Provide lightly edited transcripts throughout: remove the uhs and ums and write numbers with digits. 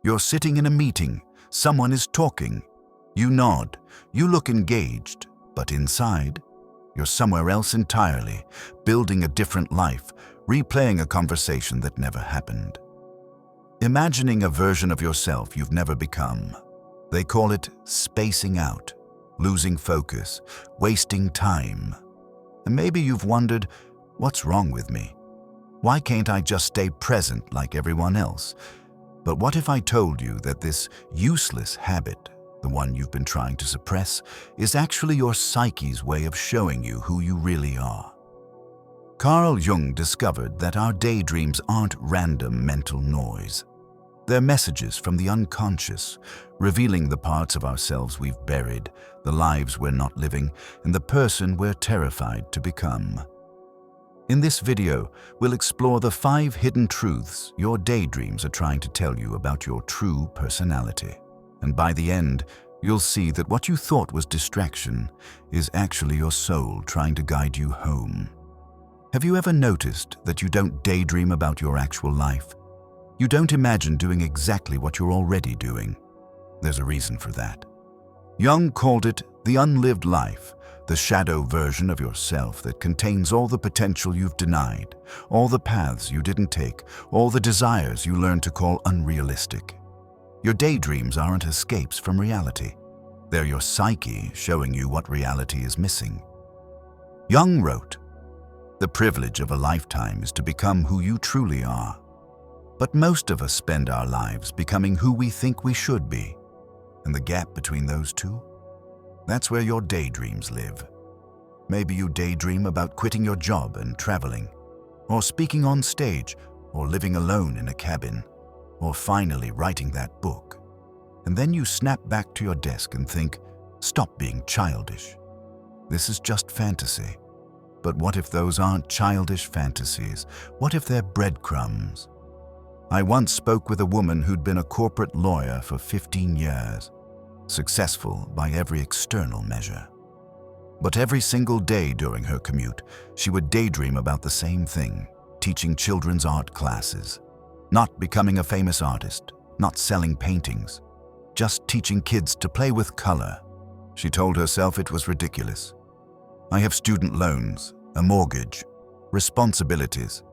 You're sitting in a meeting, someone is talking. You nod, you look engaged, but inside, you're somewhere else entirely, building a different life, replaying a conversation that never happened. Imagining a version of yourself you've never become. They call it spacing out, losing focus, wasting time. And maybe you've wondered, what's wrong with me? Why can't I just stay present like everyone else? But what if I told you that this useless habit, the one you've been trying to suppress, is actually your psyche's way of showing you who you really are? Carl Jung discovered that our daydreams aren't random mental noise. They're messages from the unconscious, revealing the parts of ourselves we've buried, the lives we're not living, and the person we're terrified to become. In this video, we'll explore the 5 hidden truths your daydreams are trying to tell you about your true personality. And by the end, you'll see that what you thought was distraction is actually your soul trying to guide you home. Have you ever noticed that you don't daydream about your actual life? You don't imagine doing exactly what you're already doing. There's a reason for that. Jung called it the unlived life, the shadow version of yourself that contains all the potential you've denied, all the paths you didn't take, all the desires you learned to call unrealistic. Your daydreams aren't escapes from reality. They're your psyche showing you what reality is missing. Jung wrote, "The privilege of a lifetime is to become who you truly are. But most of us spend our lives becoming who we think we should be. And the gap between those two? That's where your daydreams live. Maybe you daydream about quitting your job and traveling, or speaking on stage, or living alone in a cabin, or finally writing that book. And then you snap back to your desk and think, stop being childish. This is just fantasy. But what if those aren't childish fantasies? What if they're breadcrumbs? I once spoke with a woman who'd been a corporate lawyer for 15 years, successful by every external measure. But every single day during her commute, she would daydream about the same thing, teaching children's art classes. Not becoming a famous artist, not selling paintings, just teaching kids to play with color. She told herself it was ridiculous. I have student loans, a mortgage, responsibilities.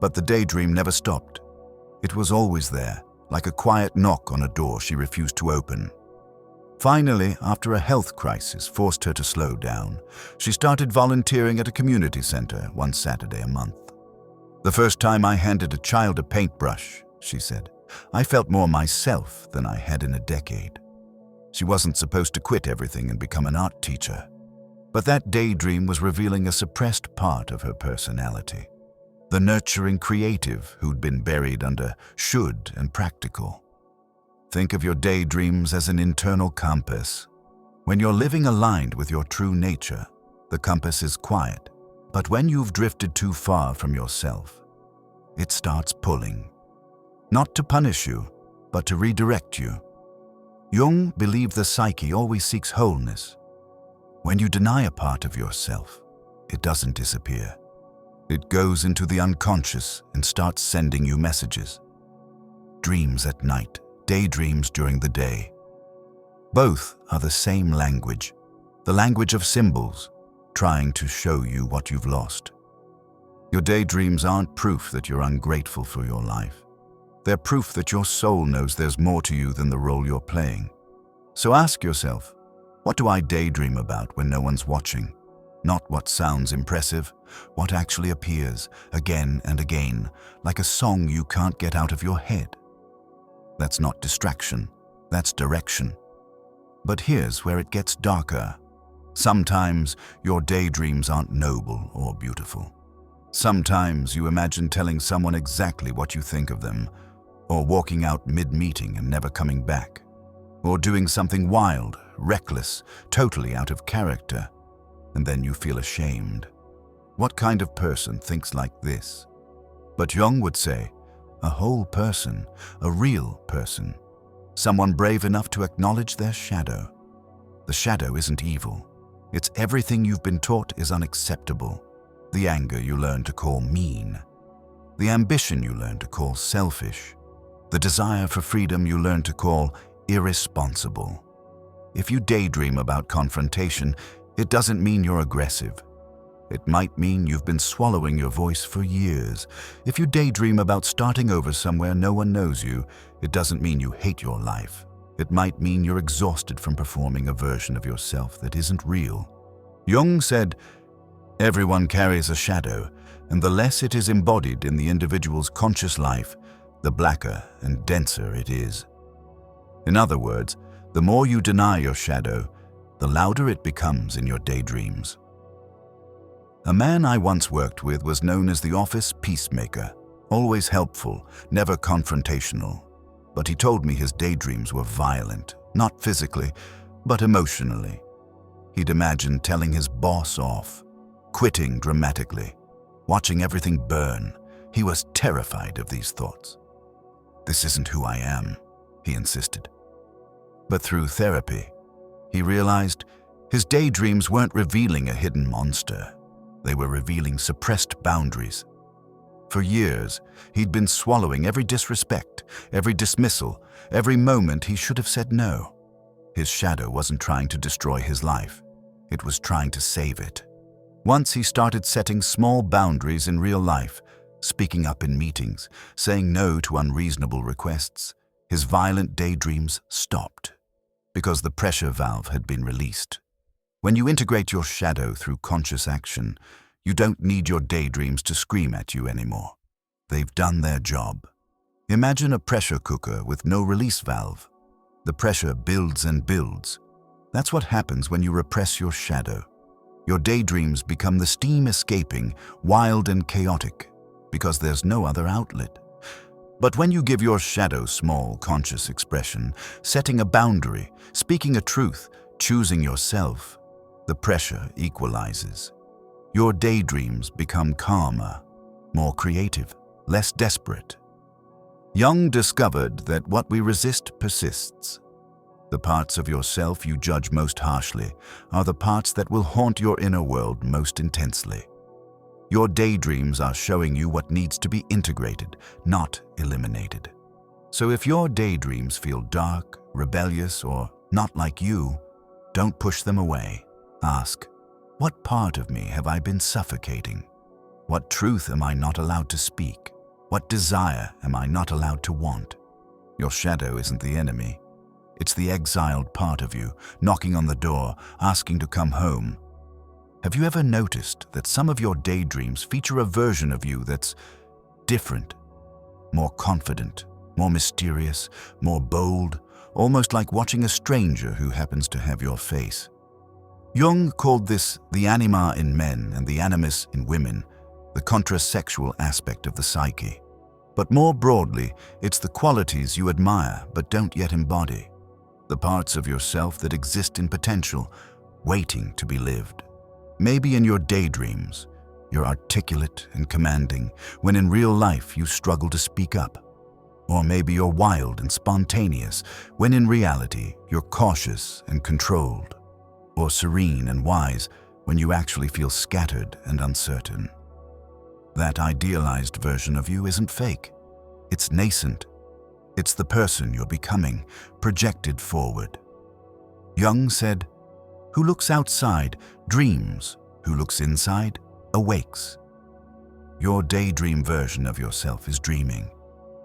But the daydream never stopped. It was always there, like a quiet knock on a door she refused to open. Finally, after a health crisis forced her to slow down, she started volunteering at a community center one Saturday a month. "The first time I handed a child a paintbrush," she said, "I felt more myself than I had in a decade." She wasn't supposed to quit everything and become an art teacher. But that daydream was revealing a suppressed part of her personality. The nurturing creative who'd been buried under should and practical. Think of your daydreams as an internal compass. When you're living aligned with your true nature, the compass is quiet. But when you've drifted too far from yourself, it starts pulling. Not to punish you, but to redirect you. Jung believed the psyche always seeks wholeness. When you deny a part of yourself, it doesn't disappear. It goes into the unconscious and starts sending you messages. Dreams at night, daydreams during the day. Both are the same language, the language of symbols, trying to show you what you've lost. Your daydreams aren't proof that you're ungrateful for your life. They're proof that your soul knows there's more to you than the role you're playing. So ask yourself, what do I daydream about when no one's watching? Not what sounds impressive, what actually appears again and again, like a song you can't get out of your head. That's not distraction, that's direction. But here's where it gets darker. Sometimes your daydreams aren't noble or beautiful. Sometimes you imagine telling someone exactly what you think of them, or walking out mid-meeting and never coming back, or doing something wild, reckless, totally out of character, and then you feel ashamed. What kind of person thinks like this? But Jung would say, a whole person, a real person, someone brave enough to acknowledge their shadow. The shadow isn't evil. It's everything you've been taught is unacceptable. The anger you learn to call mean. The ambition you learn to call selfish. The desire for freedom you learn to call irresponsible. If you daydream about confrontation, it doesn't mean you're aggressive. It might mean you've been swallowing your voice for years. If you daydream about starting over somewhere no one knows you, it doesn't mean you hate your life. It might mean you're exhausted from performing a version of yourself that isn't real. Jung said, "Everyone carries a shadow, and the less it is embodied in the individual's conscious life, the blacker and denser it is." In other words, the more you deny your shadow, the louder it becomes in your daydreams. A man I once worked with was known as the office peacemaker, always helpful, never confrontational. But he told me his daydreams were violent, not physically, but emotionally. He'd imagined telling his boss off, quitting dramatically, watching everything burn. He was terrified of these thoughts. "This isn't who I am," he insisted. But through therapy, he realized his daydreams weren't revealing a hidden monster. They were revealing suppressed boundaries. For years, he'd been swallowing every disrespect, every dismissal, every moment he should have said no. His shadow wasn't trying to destroy his life. It was trying to save it. Once he started setting small boundaries in real life, speaking up in meetings, saying no to unreasonable requests, his violent daydreams stopped, because the pressure valve had been released. When you integrate your shadow through conscious action, you don't need your daydreams to scream at you anymore. They've done their job. Imagine a pressure cooker with no release valve. The pressure builds and builds. That's what happens when you repress your shadow. Your daydreams become the steam escaping, wild and chaotic, because there's no other outlet. But when you give your shadow small, conscious expression, setting a boundary, speaking a truth, choosing yourself, the pressure equalizes. Your daydreams become calmer, more creative, less desperate. Jung discovered that what we resist persists. The parts of yourself you judge most harshly are the parts that will haunt your inner world most intensely. Your daydreams are showing you what needs to be integrated, not eliminated. So if your daydreams feel dark, rebellious, or not like you, don't push them away. Ask, what part of me have I been suffocating? What truth am I not allowed to speak? What desire am I not allowed to want? Your shadow isn't the enemy. It's the exiled part of you, knocking on the door, asking to come home. Have you ever noticed that some of your daydreams feature a version of you that's different, more confident, more mysterious, more bold, almost like watching a stranger who happens to have your face? Jung called this the anima in men and the animus in women, the contrasexual aspect of the psyche. But more broadly, it's the qualities you admire but don't yet embody, the parts of yourself that exist in potential, waiting to be lived. Maybe in your daydreams, you're articulate and commanding, when in real life you struggle to speak up. Or maybe you're wild and spontaneous, when in reality you're cautious and controlled. Or serene and wise, when you actually feel scattered and uncertain. That idealized version of you isn't fake. It's nascent. It's the person you're becoming, projected forward. Jung said, "Who looks outside dreams, who looks inside awakes." Your daydream version of yourself is dreaming.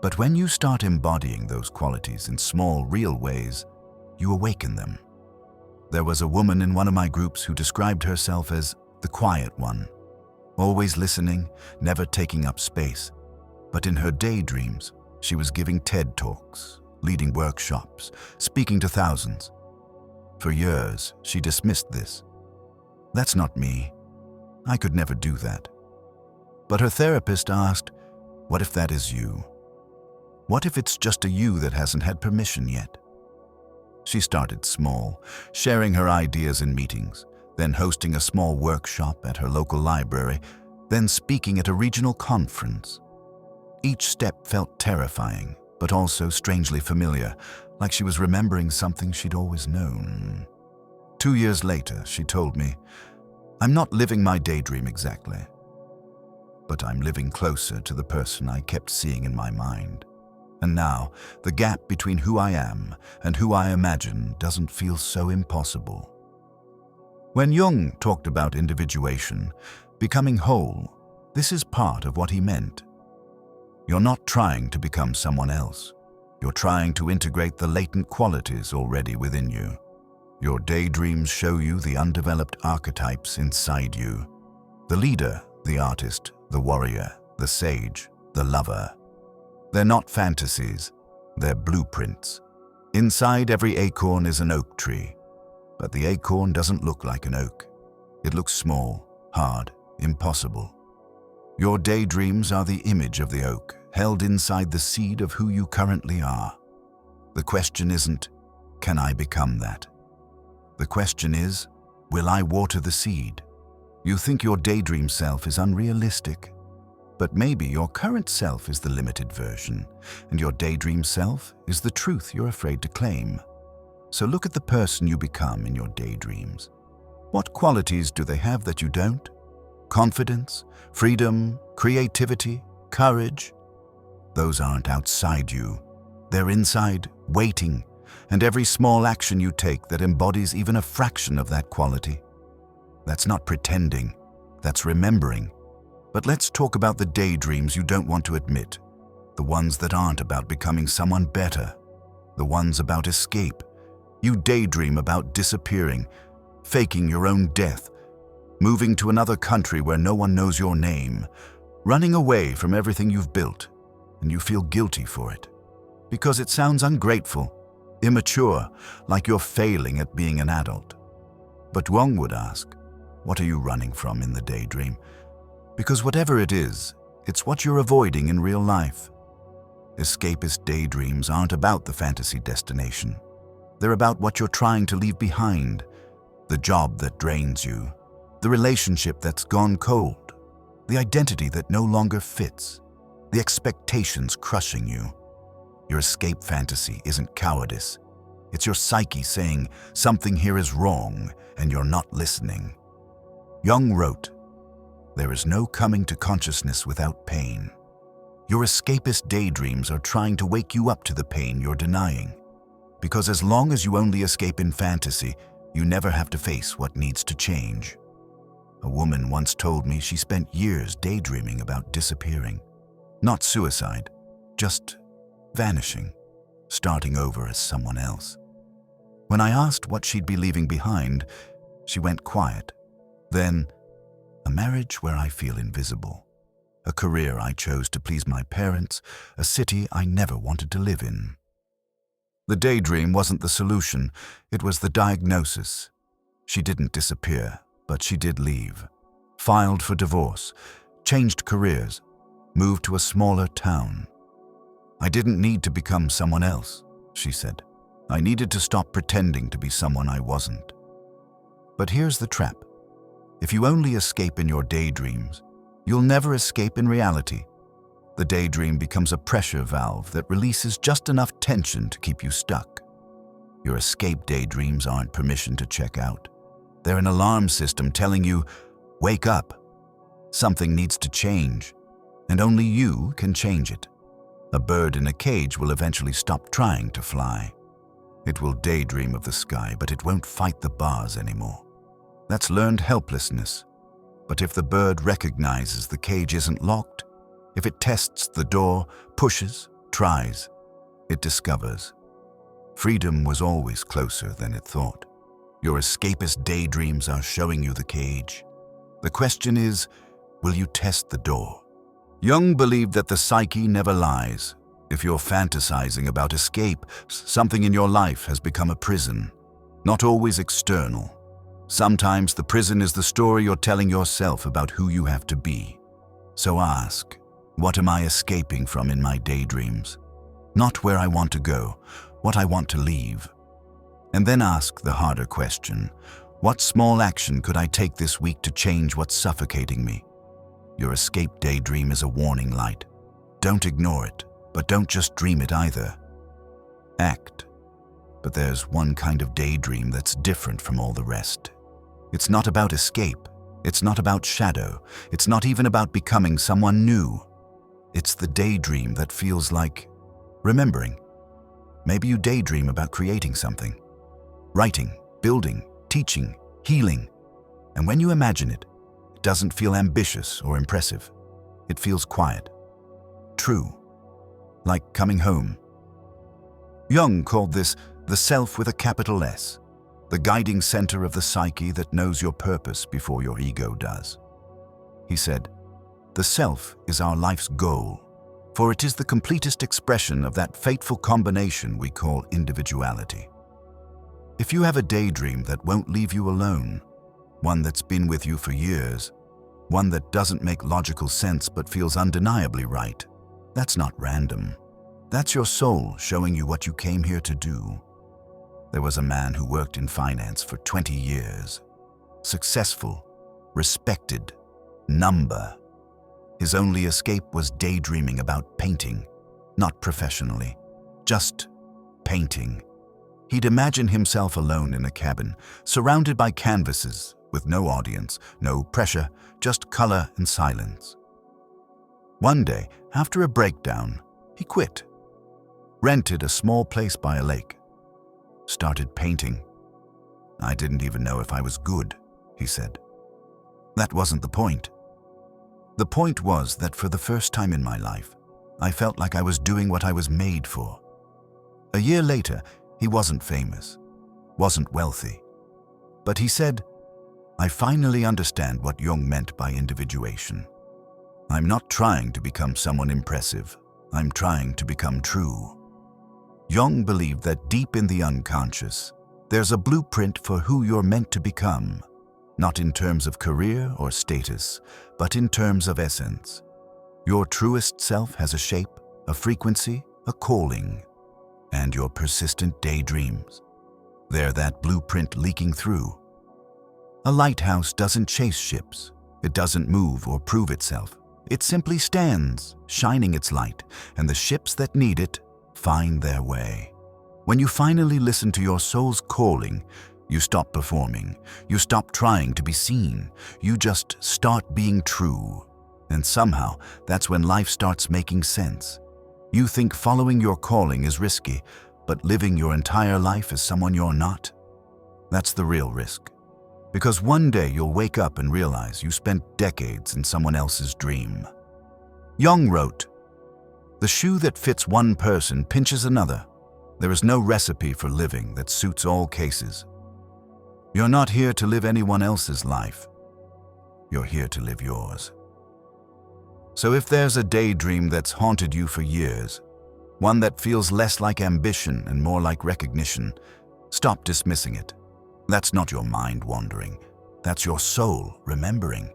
But when you start embodying those qualities in small, real ways, you awaken them. There was a woman in one of my groups who described herself as the quiet one, always listening, never taking up space. But in her daydreams, she was giving TED Talks, leading workshops, speaking to thousands. For years, she dismissed this. "That's not me. I could never do that." But her therapist asked, "What if that is you? What if it's just a you that hasn't had permission yet?" She started small, sharing her ideas in meetings, then hosting a small workshop at her local library, then speaking at a regional conference. Each step felt terrifying, but also strangely familiar, like she was remembering something she'd always known. 2 years later, she told me, "I'm not living my daydream exactly, but I'm living closer to the person I kept seeing in my mind." And now, the gap between who I am and who I imagine doesn't feel so impossible. When Jung talked about individuation, becoming whole, this is part of what he meant. You're not trying to become someone else. You're trying to integrate the latent qualities already within you. Your daydreams show you the undeveloped archetypes inside you. The leader, the artist, the warrior, the sage, the lover. They're not fantasies, they're blueprints. Inside every acorn is an oak tree, but the acorn doesn't look like an oak. It looks small, hard, impossible. Your daydreams are the image of the oak, held inside the seed of who you currently are. The question isn't, can I become that? The question is, will I water the seed? You think your daydream self is unrealistic, but maybe your current self is the limited version, and your daydream self is the truth you're afraid to claim. So look at the person you become in your daydreams. What qualities do they have that you don't? Confidence, freedom, creativity, courage. Those aren't outside you. They're inside, waiting, and every small action you take that embodies even a fraction of that quality. That's not pretending, that's remembering. But let's talk about the daydreams you don't want to admit. The ones that aren't about becoming someone better. The ones about escape. You daydream about disappearing, faking your own death, moving to another country where no one knows your name, running away from everything you've built, and you feel guilty for it. Because it sounds ungrateful, immature, like you're failing at being an adult. But Jung would ask, what are you running from in the daydream? Because whatever it is, it's what you're avoiding in real life. Escapist daydreams aren't about the fantasy destination. They're about what you're trying to leave behind, the job that drains you, the relationship that's gone cold, the identity that no longer fits, the expectations crushing you. Your escape fantasy isn't cowardice. It's your psyche saying something here is wrong and you're not listening. Jung wrote, "There is no coming to consciousness without pain." Your escapist daydreams are trying to wake you up to the pain you're denying. Because as long as you only escape in fantasy, you never have to face what needs to change. A woman once told me she spent years daydreaming about disappearing. Not suicide, just vanishing, starting over as someone else. When I asked what she'd be leaving behind, she went quiet. Then, a marriage where I feel invisible. A career I chose to please my parents, a city I never wanted to live in. The daydream wasn't the solution, it was the diagnosis. She didn't disappear, but she did leave. Filed for divorce, changed careers, moved to a smaller town. I didn't need to become someone else, she said. I needed to stop pretending to be someone I wasn't. But here's the trap. If you only escape in your daydreams, you'll never escape in reality. The daydream becomes a pressure valve that releases just enough tension to keep you stuck. Your escape daydreams aren't permission to check out. They're an alarm system telling you, wake up. Something needs to change, and only you can change it. A bird in a cage will eventually stop trying to fly. It will daydream of the sky, but it won't fight the bars anymore. That's learned helplessness. But if the bird recognizes the cage isn't locked, if it tests the door, pushes, tries, it discovers. Freedom was always closer than it thought. Your escapist daydreams are showing you the cage. The question is, will you test the door? Jung believed that the psyche never lies. If you're fantasizing about escape, something in your life has become a prison. Not always external. Sometimes the prison is the story you're telling yourself about who you have to be. So ask, what am I escaping from in my daydreams? Not where I want to go, what I want to leave. And then ask the harder question, what small action could I take this week to change what's suffocating me? Your escape daydream is a warning light. Don't ignore it, but don't just dream it either. Act. But there's one kind of daydream that's different from all the rest. It's not about escape. It's not about shadow. It's not even about becoming someone new. It's the daydream that feels like remembering. Maybe you daydream about creating something, writing, building, teaching, healing. And when you imagine it, it doesn't feel ambitious or impressive. It feels quiet, true, like coming home. Jung called this the self with a capital S, the guiding center of the psyche that knows your purpose before your ego does. He said, "The self is our life's goal, for it is the completest expression of that fateful combination we call individuality." If you have a daydream that won't leave you alone, one that's been with you for years, one that doesn't make logical sense but feels undeniably right, that's not random. That's your soul showing you what you came here to do. There was a man who worked in finance for 20 years. Successful, respected, number. His only escape was daydreaming about painting, not professionally, just painting. He'd imagine himself alone in a cabin, surrounded by canvases, with no audience, no pressure, just color and silence. One day, after a breakdown, he quit, rented a small place by a lake, started painting. "I didn't even know if I was good," he said. That wasn't the point. The point was that for the first time in my life, I felt like I was doing what I was made for. A year later, he wasn't famous, wasn't wealthy. But he said, "I finally understand what Jung meant by individuation. I'm not trying to become someone impressive. I'm trying to become true." Jung believed that deep in the unconscious, there's a blueprint for who you're meant to become, not in terms of career or status, but in terms of essence. Your truest self has a shape, a frequency, a calling, and your persistent daydreams. They're that blueprint leaking through. A lighthouse doesn't chase ships. It doesn't move or prove itself. It simply stands, shining its light, and the ships that need it find their way. When you finally listen to your soul's calling, you stop performing. You stop trying to be seen. You just start being true. And somehow, that's when life starts making sense. You think following your calling is risky, but living your entire life as someone you're not? That's the real risk. Because one day you'll wake up and realize you spent decades in someone else's dream. Jung wrote, "The shoe that fits one person pinches another. There is no recipe for living that suits all cases. You're not here to live anyone else's life. You're here to live yours." So if there's a daydream that's haunted you for years, one that feels less like ambition and more like recognition, stop dismissing it. That's not your mind wandering. That's your soul remembering.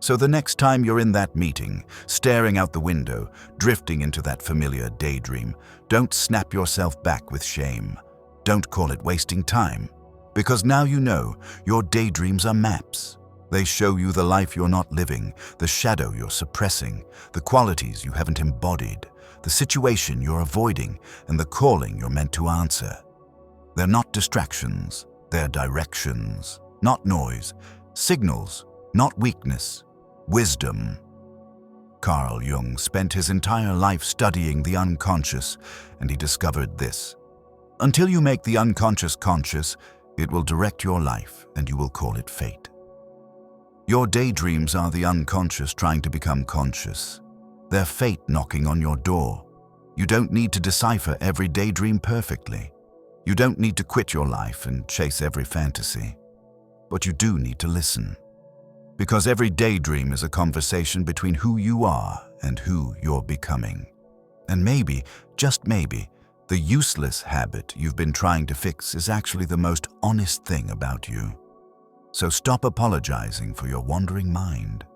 So the next time you're in that meeting, staring out the window, drifting into that familiar daydream, don't snap yourself back with shame. Don't call it wasting time. Because now you know your daydreams are maps. They show you the life you're not living, the shadow you're suppressing, the qualities you haven't embodied, the situation you're avoiding, and the calling you're meant to answer. They're not distractions, they're directions, not noise, signals, not weakness, wisdom. Carl Jung spent his entire life studying the unconscious, and he discovered this. Until you make the unconscious conscious, it will direct your life, and you will call it fate. Your daydreams are the unconscious trying to become conscious. They're fate knocking on your door. You don't need to decipher every daydream perfectly. You don't need to quit your life and chase every fantasy. But you do need to listen. Because every daydream is a conversation between who you are and who you're becoming. And maybe, just maybe, the useless habit you've been trying to fix is actually the most honest thing about you. So stop apologizing for your wandering mind.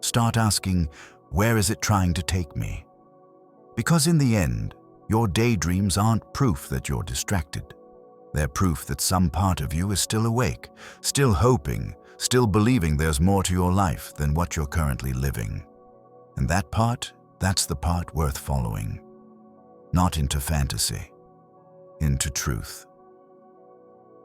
Start asking, where is it trying to take me? Because in the end, your daydreams aren't proof that you're distracted. They're proof that some part of you is still awake, still hoping, still believing there's more to your life than what you're currently living. And that part, that's the part worth following. Not into fantasy, into truth.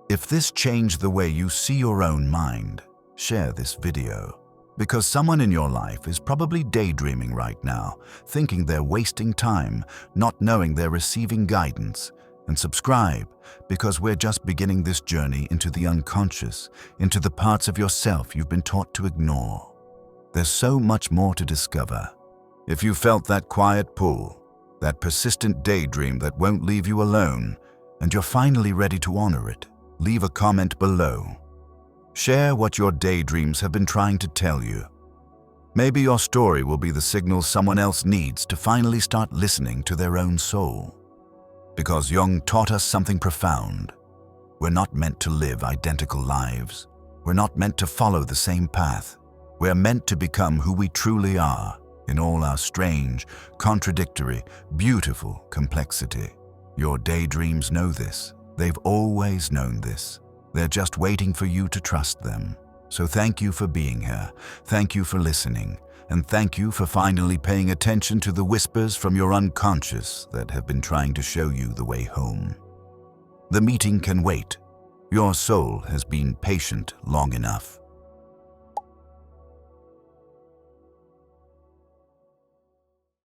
If this changed the way you see your own mind, share this video. Because someone in your life is probably daydreaming right now, thinking they're wasting time, not knowing they're receiving guidance. And subscribe, because we're just beginning this journey into the unconscious, into the parts of yourself you've been taught to ignore. There's so much more to discover. If you felt that quiet pull, that persistent daydream that won't leave you alone, and you're finally ready to honor it, leave a comment below. Share what your daydreams have been trying to tell you. Maybe your story will be the signal someone else needs to finally start listening to their own soul. Because Jung taught us something profound. We're not meant to live identical lives. We're not meant to follow the same path. We're meant to become who we truly are, in all our strange, contradictory, beautiful complexity. Your daydreams know this. They've always known this. They're just waiting for you to trust them. So thank you for being here. Thank you for listening. And thank you for finally paying attention to the whispers from your unconscious that have been trying to show you the way home. The meeting can wait. Your soul has been patient long enough.